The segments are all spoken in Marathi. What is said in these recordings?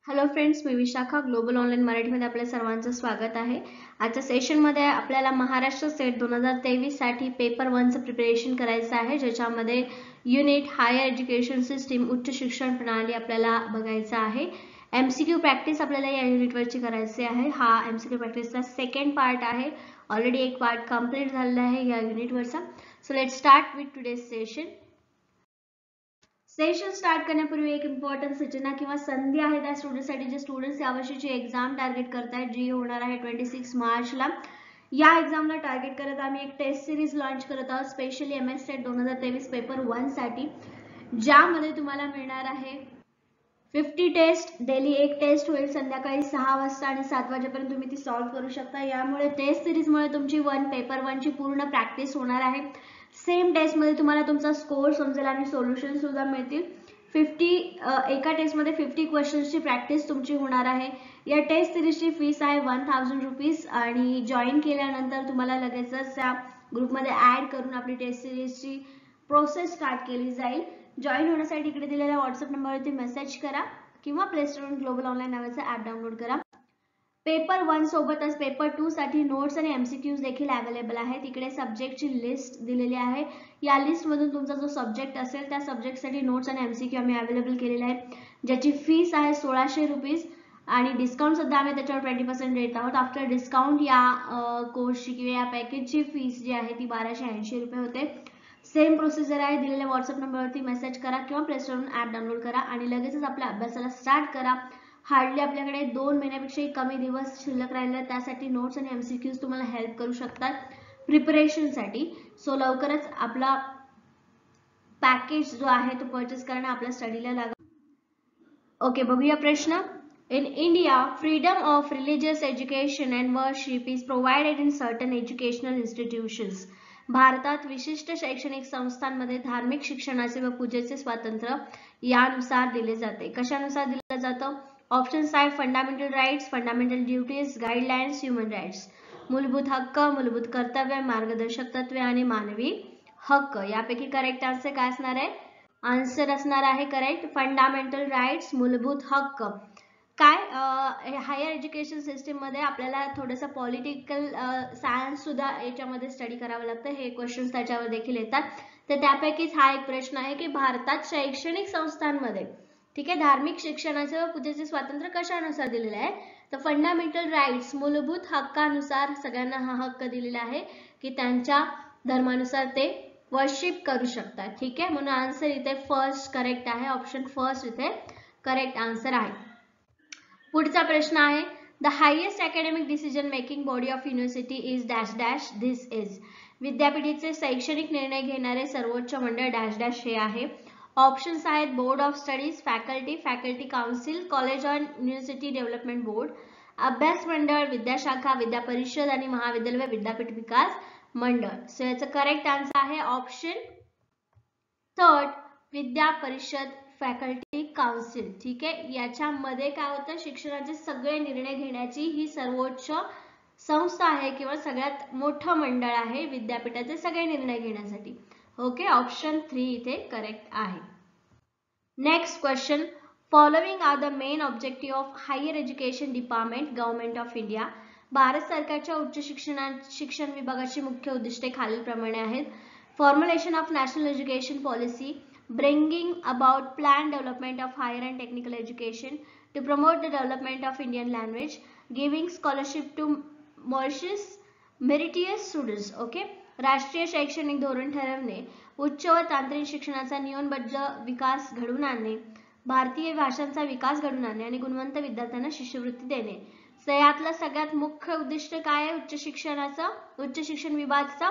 हॅलो फ्रेंड्स, मी विशाखा ग्लोबल ऑनलाईन मराठीमध्ये आपल्या सर्वांचं स्वागत आहे. आजच्या सेशनमध्ये आपल्याला महाराष्ट्र स्टेट 2023 साठी पेपर 1चं प्रिपरेशन करायचं आहे, ज्याच्यामध्ये युनिट हायर एज्युकेशन सिस्टीम उच्च शिक्षण प्रणाली आपल्याला बघायचं आहे. एमसीक्यू प्रॅक्टिस आपल्याला या युनिटवरची करायची आहे. हा एमसीक्यू प्रॅक्टिसचा सेकंड पार्ट आहे. ऑलरेडी एक पार्ट कंप्लीट झालेला आहे या युनिटवरचा. So let's start with today's session. Session start करण्यापूर्वी एक इम्पॉर्टंट सूचना किंवा संधी आहे त्या स्टुडंटसाठी जे स्टुडंट्स यावर्षीची एक्झाम टार्गेट करतायत, जी होणार आहे 26 मार्चला. या एक्झामला टार्गेट करत आम्ही एक टेस्ट सिरीज लॉन्च करत आहोत, स्पेशली MS स्टेट 2023 पेपर 1 साठी, ज्यामध्ये तुम्हाला मिळणार आहे 50 टेस्ट. डेली एक टेस्ट होईल संध्याकाळी 6 वाजता आणि 7 वाजेपर्यंत तुम्ही ती सॉल्व्ह करू शकता. यामुळे टेस्ट सिरीजमुळे तुमची पेपर 1 ची पूर्ण प्रॅक्टिस होणार आहे. सेम टेस्ट मध्ये तुम्हाला तुमचा स्कोर समजेल आणि सोल्युशन सुद्धा मिळतील. एका टेस्ट मध्ये 50 क्वेश्चन्सची प्रॅक्टिस तुमची होणार आहे. या टेस्ट सिरीजची फीस आहे 1000 रुपीज आणि जॉईन केल्यानंतर तुम्हाला लगेचच त्या ग्रुपमध्ये ऍड करून आपली टेस्ट सिरीजची प्रोसेस स्टार्ट केली जाईल. जॉईन होण्यासाठी इकडे दिलेल्या व्हॉट्सअप नंबरवरती मेसेज करा किंवा प्ले स्टोरवरून ग्लोबल ऑनलाईन नावाचा ऍप डाउनलोड करा. पेपर 1 सोबतच पेपर 2 साठी नोट्स आणि एमसीक्यूज देखील अवेलेबल आहेत. इकडे सब्जेक्टची लिस्ट दिलेली आहे. या लिस्ट मधून तुमचा जो सब्जेक्ट असेल त्या सब्जेक्टसाठी नोट्स आणि एमसीक्यू आम्ही अवेलेबल केलेले आहेत, ज्याची फीस आहे 1600 रुपीज आणि डिस्काउंट सुद्धा आम्ही त्याच्यावर 20% देत आहोत. आफ्टर डिस्काउंट या कोर्सची किंवा या पॅकेजची फीस जी आहे ती 1280 रुपये होते. सेम प्रोसिजर आहे. दिलेल्या व्हॉट्सअप नंबरवरती मेसेज करा किंवा प्ले स्टोरवरून ऍप डाउनलोड करा आणि लगेचच आपल्या अभ्यासाला स्टार्ट करा. हार्डली आपल्याकडे 2 महिन्यापेक्षाही कमी दिवस शिल्लक राहिले, त्यासाठी नोट्स आणि एमसीक्यूज तुम्हाला हेल्प करू शकतात प्रिपरेशनसाठी. सो लवकरच आपला पॅकेज जो आहे तो परचेस करणं आपल्या स्टडीला लागा. ओके, बघूया प्रश्न. In India, freedom of religious education and worship is provided in certain educational institutions. भारतात विशिष्ट शैक्षणिक संस्थांमध्ये धार्मिक शिक्षणाचे व पूजेचे स्वातंत्र्य यानुसार दिले जाते. कशानुसार दिलं जातं? ऑप्शन्स आहेत fundamental rights, fundamental duties, guidelines, human rights. मूलभूत हक्क, मूलभूत कर्तव्य, मार्गदर्शक तत्वे आणि मानवी हक्क. यापैकी करेक्ट आन्सर काय असणार आहे? आन्सर असणार आहे करेक्ट फंडामेंटल राईट्स, मूलभूत हक्क. काय हायर एज्युकेशन सिस्टीम मध्ये आपल्याला थोडंसं पॉलिटिकल सायन्स सुद्धा याच्यामध्ये स्टडी करावं लागतं. हे क्वेश्चन्स त्याच्यावर देखील येतात. तर त्यापैकीच हा एक प्रश्न आहे की भारतात शैक्षणिक संस्थांमध्ये, ठीक आहे, धार्मिक शिक्षणाचे व पूजेचे स्वातंत्र्य कशानुसार दिलेले आहे? तर फंडामेंटल राईट्स, मूलभूत हक्कानुसार सगळ्यांना हा हक्क दिलेला आहे की त्यांच्या धर्मानुसार ते वर्शिप करू शकतात. ठीक आहे, म्हणून आन्सर इथे फर्स्ट करेक्ट आहे. ऑप्शन फर्स्ट इथे करेक्ट आन्सर आहे. पुढचा प्रश्न आहे, the highest academic decision making body of university is dash dash this is. विद्यापीठेचे शैक्षणिक निर्णय घेणारे सर्वोच्च मंडळ डॅश डॅश हे आहे. ऑप्शन्स आहेत board of studies, faculty, faculty council, college on university development board, अभ्यास मंडळ, विद्याशाखा, विद्या परिषद आणि महाविद्यालय व विद्यापीठ विकास मंडळ. सो याचं करेक्ट आन्सर आहे ऑप्शन थर्ड, विद्या परिषद, फॅकल्टी काउन्सिल. ठीक आहे, याच्यामध्ये काय होतं, शिक्षणाचे सगळे निर्णय घेण्याची ही सर्वोच्च संस्था आहे किंवा सगळ्यात मोठं मंडळ आहे विद्यापीठाचे सगळे निर्णय घेण्यासाठी. ओके, ऑप्शन 3 इथे करेक्ट आहे. Next question, following are the main objective of higher education department, government of India. Bharat सरकारच्या उच्च शिक्षण विभागाची मुख्य उद्दिष्टे खालीलप्रमाणे आहेत. Formulation of national education policy, bringing about planned development of higher and technical education, to promote the development of Indian language, giving scholarship to meritorious students. Okay, राष्ट्रीय शैक्षणिक धोरण ठरवणे, उच्च व तांत्रिक शिक्षणाचा नियोजनबद्ध विकास घडवून आणणे, भारतीय भाषांचा विकास घडवून आणणे आणि गुणवंत विद्यार्थ्यांना शिष्यवृत्ती देणे. यातलं सगळ्यात मुख्य उद्दिष्ट काय आहे उच्च शिक्षणाचं, उच्च शिक्षण विभागाचा?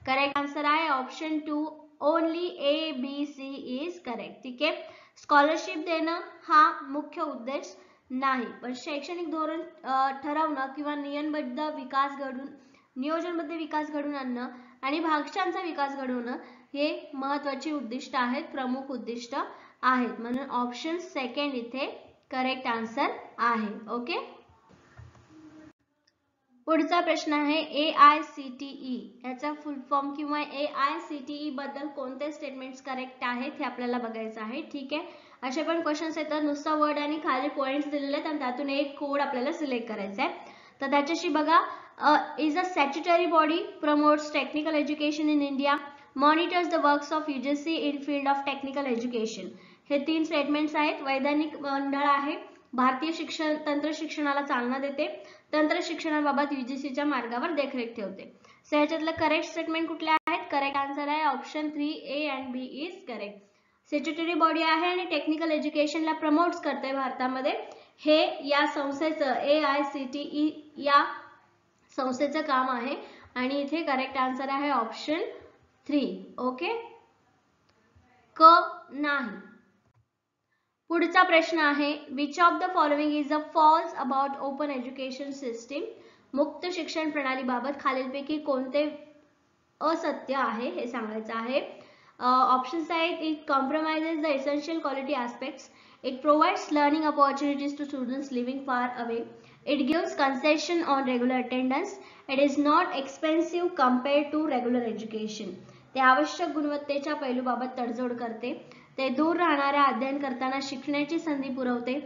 करेक्ट आन्सर आहे option 2, only A, B, C is correct. ठीक आहे, स्कॉलरशिप देणं हा मुख्य उद्देश नाही, पण शैक्षणिक धोरण ठरवणं किंवा नियोजनबद्ध विकास घडवून आणणं आणि भाषांचा विकास घडवणं हे महत्त्वाची उद्दिष्ट आहेत, प्रमुख उद्दिष्ट आहेत. म्हणून ऑप्शन सेकंड इथे करेक्ट आन्सर आहे. ओके, पुढचा प्रश्न आहे, AICTE याचा फुल फॉर्म किंवा AICTE बद्दल कोणते स्टेटमेंट्स करेक्ट आहेत हे आपल्याला बघायचं आहे. ठीक आहे, असे पण क्वेश्चन्स येतात, नुसता वर्ड आणि खाली पॉइंट्स दिलेले आहेत आणि त्यातून एक कोड आपल्याला सिलेक्ट करायचा आहे. तर त्याच्याशी बघा, is a statutory body, promotes technical education in India, monitors the works of UGC in field of technical education. हे 3 स्टेटमेंट्स आहेत. वैधानिक मंडळ आहे, भारतीय शिक्षण तंत्र शिक्षणाला चालना देते, तंत्र शिक्षणाबाबत UGCच्या मार्गावर देखरेख ठेवते. सो याच्यातलं करेक्ट स्टेटमेंट कुठले आहेत? करेक्ट आन्सर आहे option 3 A and B is correct. Statutory body आहे आणि टेक्निकल एज्युकेशनला प्रमोट्स करते भारतामध्ये. हे या संस्थेचं AICTE या संस्थेचं काम आहे आणि इथे करेक्ट आन्सर आहे ऑप्शन 3. ओके, क नाही. पुढचा प्रश्न आहे, which of the following is a false about open education system. मुक्त शिक्षण प्रणालीबाबत खालीलपैकी कोणते असत्य आहे हे सांगायचं आहे. ऑप्शन्स आहेत, it compromises the essential quality aspects, it provides learning opportunities to students living far away, it gives concession on regular attendance, it is not expensive compared to regular education. ते आवश्यक गुणवत्तेच्या पैलूबाबत तडजोड करते, ते दूर राहणाऱ्या अध्ययन करताना शिकण्याची संधी पुरवते,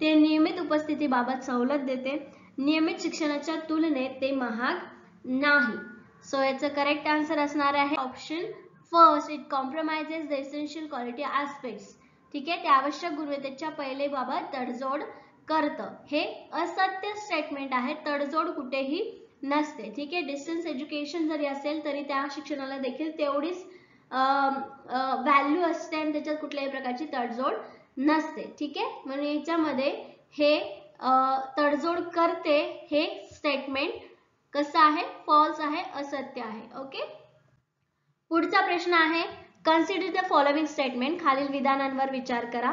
ते नियमित उपस्थितीबाबत सवलत देते, नियमित शिक्षणाच्या तुलनेत ते महाग नाही. सो याचं करेक्ट आन्सर असणार आहे option first, it compromises the essential quality aspects. ठीक आहे, ते आवश्यक गुणवत्तेच्या पैलूबाबत तडजोड करतं. हे असत्य स्टेटमेंट आहे, तडजोड कुठेही नसते. ठीक आहे, डिस्टन्स एज्युकेशन जरी असेल तरी त्या शिक्षणाला देखील तेवढीच व्हॅल्यू असते आणि त्याच्यात कुठल्याही प्रकारची तडजोड नसते. ठीक आहे, म्हणून याच्यामध्ये हे तडजोड करते हे स्टेटमेंट कसं आहे? फॉल्स आहे, असत्य आहे. ओके, पुढचा प्रश्न आहे, कन्सिडर द फॉलोइंग स्टेटमेंट. खालील विधानांवर विचार करा.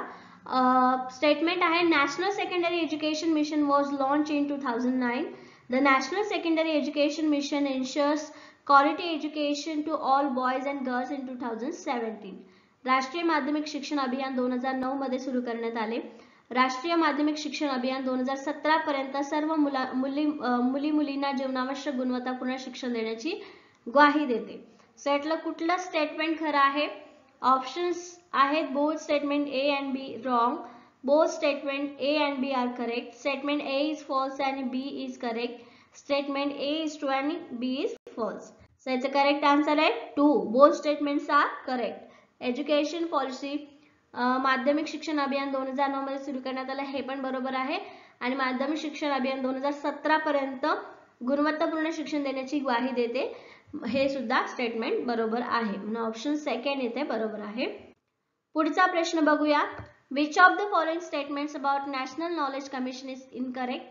स्टेटमेंट आहे, national secondary education mission was launch in 2009. The national secondary education mission ensures quality education to all boys and girls in 2017. राष्ट्रीय माध्यमिक शिक्षण अभियान 2009 मध्ये सुरू करण्यात आले. राष्ट्रीय माध्यमिक शिक्षण अभियान 2017 पर्यंत सर्व मुलींना जीवनावश्यक गुणवत्तापूर्ण शिक्षण देण्याची ग्वाही देते. सो यातलं कुठलं स्टेटमेंट खरं आहे? ऑप्शन्स आहेत, both statement A and B wrong, both statement A and B are correct, statement A is false आणि B is correct, statement A is true आणि B इज फॉल्स. सो याचं करेक्ट आन्सर आहे 2, both statements are correct. Education policy माध्यमिक शिक्षण अभियान 2009 मध्ये सुरू करण्यात आलं, हे पण बरोबर आहे. आणि माध्यमिक शिक्षण अभियान 2017 पर्यंत गुणवत्तापूर्ण शिक्षण देण्याची ग्वाही देते, हे सुद्धा स्टेटमेंट बरोबर आहे. म्हणून ऑप्शन सेकंड इथे बरोबर आहे. पुढचा प्रश्न बघूया. Which of the following statements about national knowledge commission is incorrect.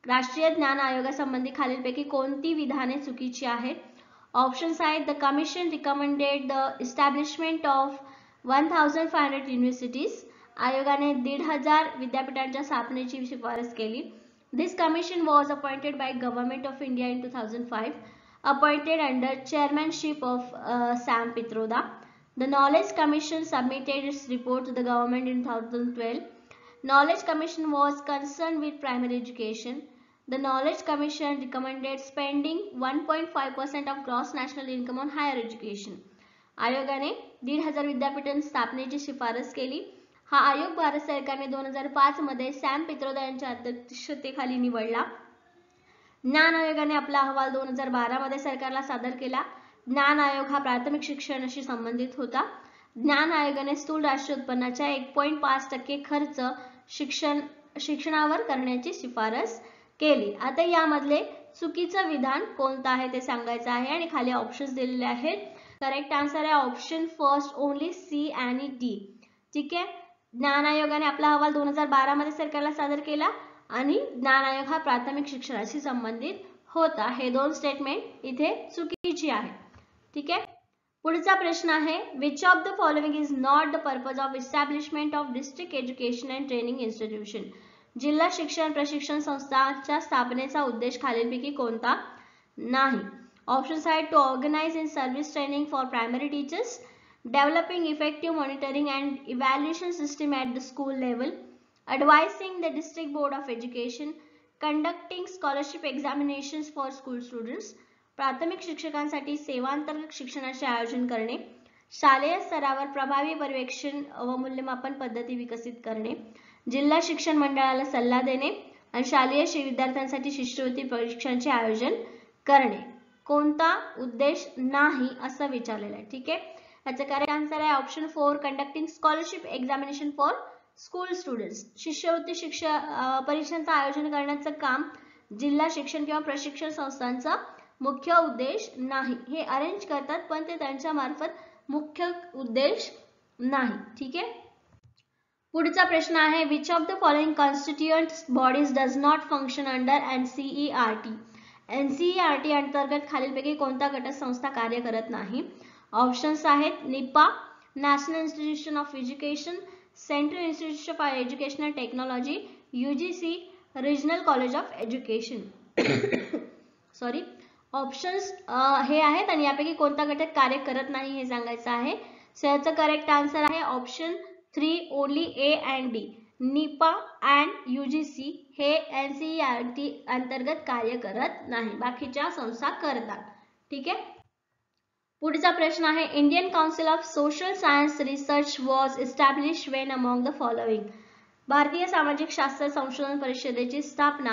राष्ट्रीय ज्ञान आयोगासंबंधी खालीलपैकी कोणती विधाने चुकीची आहेत? ऑप्शन्स आहेत, the commission recommended the establishment of 1500 universities. आयोगाने 1500 विद्यापीठांच्या स्थापनेची शिफारस केली. This commission was appointed by government of India in 2005, appointed under chairmanship of Sam Pitroda. The Knowledge Commission submitted its report to the government in 2012. Knowledge Commission was concerned with primary education. The Knowledge Commission recommended spending 1.5% of gross national income on higher education. आयोगाने 1500 विद्यापीठ स्थापनेची शिफारस केली. हा आयोग भारत सरकारने 2005 मध्ये सॅम पित्रोदा यांच्या अध्यक्षतेखाली निवडला. ज्ञान आयोगाने आपला अहवाल 2012 मध्ये सरकारला सादर केला. ज्ञान आयोग हा प्राथमिक शिक्षणाशी संबंधित होता. ज्ञान आयोगाने स्थूल राष्ट्रीय उत्पन्नाच्या 1.5% खर्च शिक्षणावर करण्याची शिफारस केली. आता यामधले चुकीचं विधान कोणतं आहे ते सांगायचं आहे आणि खाली ऑप्शन्स दिलेले आहेत. करेक्ट आन्सर आहे ऑप्शन फर्स्ट, ओनली C आणि D. ठीक आहे, ज्ञान आयोगाने आपला अहवाल 2012 मध्ये सरकारला सादर केला आणि ज्ञान आयोग हा प्राथमिक शिक्षणाशी संबंधित होता. हे 2 स्टेटमेंट इथे चुकीची आहे. ठीक आहे, पुढचा प्रश्न आहे, which of the following is not the purpose of establishment of district education and training institution. जिल्हा शिक्षण प्रशिक्षण संस्थांच्या स्थापनेचा उद्देश खालीलपैकी कोणता नाही? ऑप्शन्स आहेत, to organise in service training for primary teachers, developing effective monitoring and evaluation system at the school level, advising the district board of education, conducting scholarship examinations for school students. प्राथमिक शिक्षकांसाठी सेवांतर्गत शिक्षणाचे आयोजन करणे, शालेय स्तरावर प्रभावी पर्यवेक्षण व मूल्यमापन पद्धती विकसित करणे, जिल्हा शिक्षण मंडळाला सल्ला देणे आणि शालेय विद्यार्थ्यांसाठी शिष्यवृत्ती परीक्षांचे आयोजन करणे. कोणता उद्देश नाही असं विचारलेलं आहे. ठीक आहे, याचा करेक्ट आन्सर आहे option 4 conducting scholarship examination for school students. शिष्यवृत्ती परीक्षांचं आयोजन करण्याचं काम जिल्हा शिक्षण किंवा प्रशिक्षण संस्थांचा मुख्य उद्देश नाही. हे अरेंज करतात पण ते त्यांच्या मार्फत मुख्य उद्देश नाही. ठीक आहे, पुढचा प्रश्न आहे which of the following constituent bodies does not function under NCERT. NCERT अंतर्गत खालीलपैकी कोणता घटक संस्था कार्य करत नाही. ऑप्शन्स आहेत Nipah, national institution of education, central institute of educational technology, UGC, regional college of education. Sorry, options हे आहेत आणि यापैकी कोणता घटक कार्य करत नाही हे सांगायचं आहे. सो याचा करेक्ट आन्सर आहे option 3 only A and D. Nipah and UGC हे NCERT अंतर्गत कार्य करत नाही, बाकीच्या संस्था करतात. ठीक आहे, पुढचा प्रश्न आहे Indian council of social science research was establish Wien among the following. भारतीय सामाजिक शास्त्र संशोधन परिषदेची स्थापना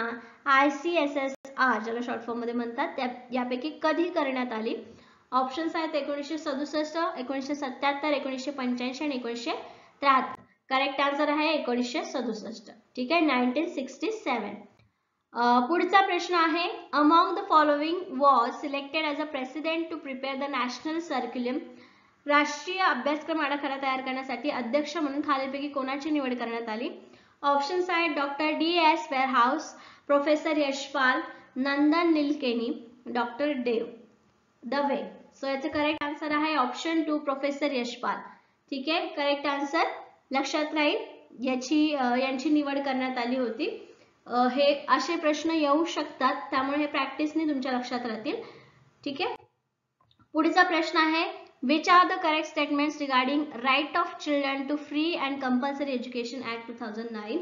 ICSSR ज्याला शॉर्ट फॉर्म मध्ये म्हणतात यापैकी कधी करण्यात आली. ऑप्शन्स आहेत 1967, 1977, 1985 आणि 1973. करेक्ट आन्सर आहे 1967. ठीक आहे, 1967. पुढचा प्रश्न आहे among the following was selected as a president to prepare the national curriculum. राष्ट्रीय अभ्यासक्रम आराखडा तयार करण्यासाठी अध्यक्ष म्हणून खालीलपैकी कोणाची निवड करण्यात आली. ऑप्शन्स आहेत डॉक्टर DS वेअरहाऊस, professor Yashpal, Nandan Nilekani, doctor Dave. So याचे करेक्ट आन्सर आहे ऑप्शन 2 प्रोफेसर यशपाल. ठीक आहे, करेक्ट आन्सर लक्षात राहील, यांची निवड करण्यात आली होती. हे असे प्रश्न येऊ शकतात त्यामुळे हे प्रॅक्टिसने तुमच्या लक्षात राहतील. ठीक आहे, पुढचा प्रश्न आहे which are the correct statements regarding right of children to free and compulsory education act 2009.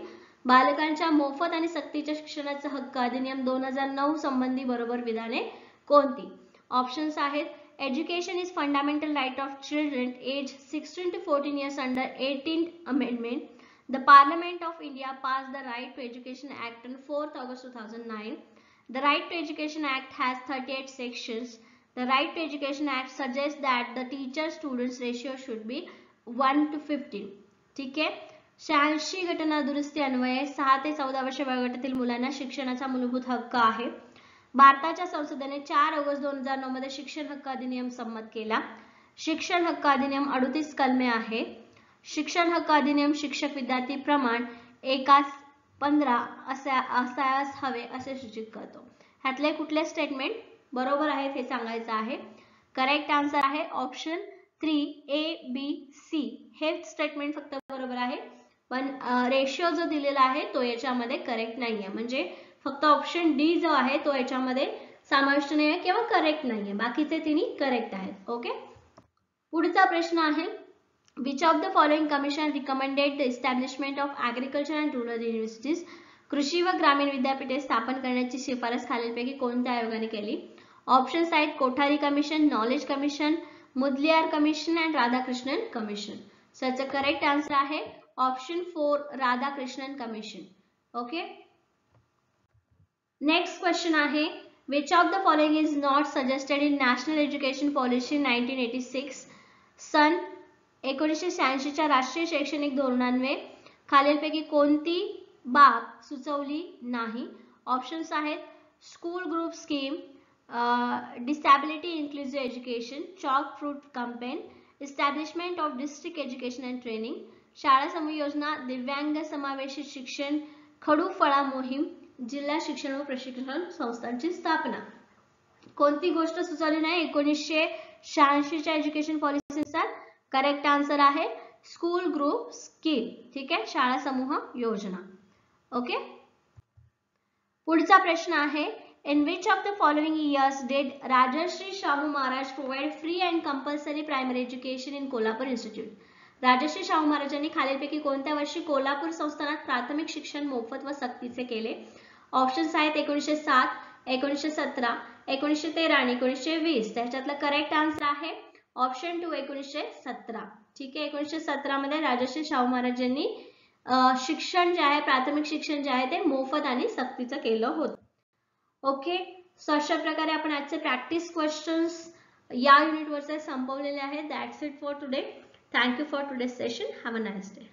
बालकांच्या मोफत आणि सक्तीच्या शिक्षणाचा हक्क अधिनियम 2009 संबंधी बरोबर विधाने कोणती. ऑप्शन्स आहेत education is fundamental right of children age 16 to 14 years under 18th amendment. The Parliament of India passed the Right to Education Act on 4th August 2009. The Right to Education Act has 38 sections. The Right to Education Act suggests that the teacher-students ratio should be 1 to 15. ठीक आहे, 86 घटना दुरुस्ती अन्वये 6 ते 14 वर्ष वयोगटातील मुलांना शिक्षणाचा मूलभूत हक्क आहे. भारताच्या संसदेने 4 ऑगस्ट 2009 मध्ये शिक्षण हक्क अधिनियम संमत केला. शिक्षण हक्क अधिनियम 38 कलमे आहे. शिक्षण हक्क अधिनियम शिक्षक विद्यार्थी प्रमाण 1:15 असायला हवे असे सूचित करतो. ह्यातले कुठले स्टेटमेंट बरोबर आहेत हे सांगायचं आहे. करेक्ट आन्सर आहे ऑप्शन 3 ABC. हे स्टेटमेंट फक्त बरोबर आहे पण रेशिओ जो दिलेला आहे तो याच्यामध्ये करेक्ट नाहीये, म्हणजे फक्त ऑप्शन D जो आहे तो याच्यामध्ये समाविष्ट नाहीये किंवा करेक्ट नाहीये, बाकीचे तिन्ही करेक्ट आहेत. ओके, पुढचा प्रश्न आहे which of the following commission recommended the establishment of agriculture and rural universities. कृषी व ग्रामीण विद्यापीठे स्थापन करण्याची शिफारस खालीलपैकी कोणत्या आयोगाने केली. ऑप्शन्स आहेत Kothari commission, knowledge commission, Mudaliar commission and Radhakrishnan commission. So याचा करेक्ट आन्सर आहे option 4 Radhakrishnan commission. Okay, next question आहे which of the following is not suggested in national education policy 1986. सन 1986 च्या राष्ट्रीय शैक्षणिक धोरणान्वये खालीलपैकी कोणती बाब सुचवली नाही. ऑप्शन्स आहेत school group scheme, disability inclusive education, chalk fruit campaign, establishment of district education and training, शाळा समूह योजना, दिव्यांग समावेशित शिक्षण, खडू फळा मोहीम, जिल्हा शिक्षण व प्रशिक्षण संस्थांची स्थापना. कोणती गोष्ट सुचवली नाही 1986 च्या एज्युकेशन पॉलिसीनुसार. करेक्ट आन्सर आहे स्कूल ग्रुप स्कीम. ठीक आहे, शाळा समूह योजना. ओके, पुढचा प्रश्न आहे in which of the following years did Rajshri Shahu Maharaj provide free and compulsory primary education in Kolhapur institute. Rajshri Shahu महाराजांनी खालीलपैकी कोणत्या वर्षी कोल्हापूर संस्थानात प्राथमिक शिक्षण मोफत व सक्तीचे केले. ऑप्शन्स आहेत 1907, 1917, 1913 आणि 1920. त्याच्यातलं करेक्ट आन्सर आहे ऑप्शन 2 1917. ठीक आहे, 1917 मध्ये राजर्षी शाहू महाराजांनी शिक्षण जे आहे, प्राथमिक शिक्षण जे आहे ते मोफत आणि सक्तीचं केलं होतं. ओके, सो अशा प्रकारे आपण आजचे प्रॅक्टिस क्वेश्चन्स या युनिटवरचे संपवलेले आहेत. That's it for today. Thank you for today's session. Have a nice day.